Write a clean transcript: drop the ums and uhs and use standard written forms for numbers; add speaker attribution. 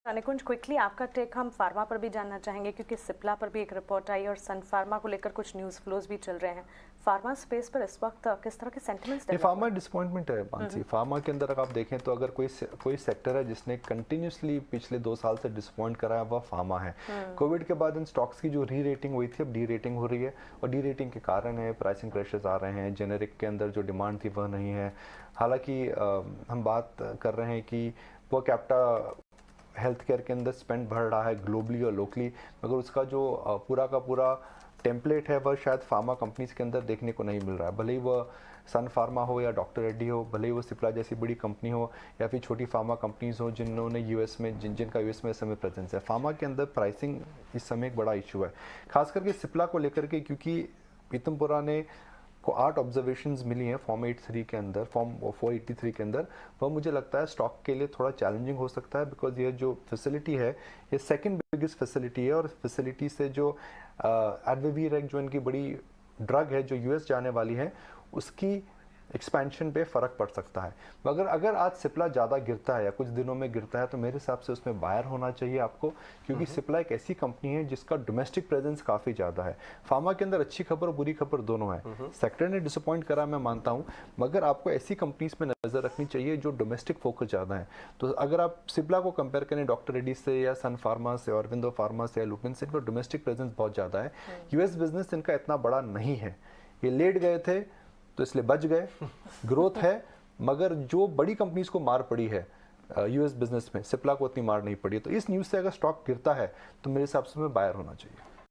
Speaker 1: निकुंज, quickly आपका take हम pharma पर भी जानना चाहेंगे क्योंकि सिप्ला पर भी एक रिपोर्ट आई और सन फार्मा को लेकर कुछ न्यूज़ फ्लोज भी चल रहे हैं। फार्मा स्पेस पर इस वक्त किस तरह के सेंटिमेंट्स
Speaker 2: ये फार्मा डिसअपॉइंटमेंट है मानसी। फार्मा के अंदर अगर आप देखें तो अगर कोई सेक्टर है जिसने कंटिन्यूसली पिछले 2 साल से डिसअपॉइंट करा है वह फार्मा है। कोविड के बाद इन स्टॉक्स की जो री रेटिंग हुई थी अब डी रेटिंग हो रही है और डी रेटिंग के कारण है प्राइसिंग प्रेशर्स आ रहे हैं, जेनेरिक के अंदर जो डिमांड थी वह नहीं है। हालांकि हम बात कर रहे हैं कि वो कैप्टा हेल्थ केयर के अंदर स्पेंड बढ़ रहा है ग्लोबली और लोकली, मगर उसका जो पूरा का पूरा टेम्पलेट है वह शायद फार्मा कंपनीज के अंदर देखने को नहीं मिल रहा है। भले ही वह सन फार्मा हो या डॉक्टर रेड्डी हो, भले ही वो सिप्ला जैसी बड़ी कंपनी हो या फिर छोटी फार्मा कंपनीज हो जिन्होंने यूएस में जिनका यूएस में इस समय प्रेजेंस है। फार्मा के अंदर प्राइसिंग इस समय एक बड़ा इशू है, खास करके सिप्ला को लेकर के, क्योंकि पीतमपुरा ने को 8 ऑब्जर्वेशंस मिली हैं फॉर्म 83 के अंदर, फॉर्म 483 के अंदर। वह मुझे लगता है स्टॉक के लिए थोड़ा चैलेंजिंग हो सकता है, बिकॉज ये जो फैसिलिटी है ये सेकंड बिगेस्ट फैसिलिटी है और फैसिलिटी से जो एडविवीर जो इनकी बड़ी ड्रग है जो यूएस जाने वाली है उसकी एक्सपेंशन पे फ़र्क पड़ सकता है। मगर अगर आज सिप्ला ज़्यादा गिरता है या कुछ दिनों में गिरता है तो मेरे हिसाब से उसमें बायर होना चाहिए आपको, क्योंकि सिप्ला एक ऐसी कंपनी है जिसका डोमेस्टिक प्रेजेंस काफ़ी ज़्यादा है। फार्मा के अंदर अच्छी खबर और बुरी खबर दोनों है। सेक्टर ने डिसअपॉइंट करा मैं मानता हूँ, मगर आपको ऐसी कंपनीज में नज़र रखनी चाहिए जो डोमेस्टिक फोकस ज़्यादा है। तो अगर आप सिप्ला को कंपेयर करें डॉक्टर रेड्डी से या सन फार्मा से, ऑरबिंदो फार्मा से या लुपिन से, इनका डोमेस्टिक प्रेजेंस बहुत ज़्यादा है। यूएस बिजनेस इनका इतना बड़ा नहीं है, ये लेट गए थे तो इसलिए बच गए। ग्रोथ है, मगर जो बड़ी कंपनीज को मार पड़ी है यूएस बिजनेस में, सिप्ला को उतनी मार नहीं पड़ी है। तो इस न्यूज़ से अगर स्टॉक गिरता है तो मेरे हिसाब से में बायर होना चाहिए।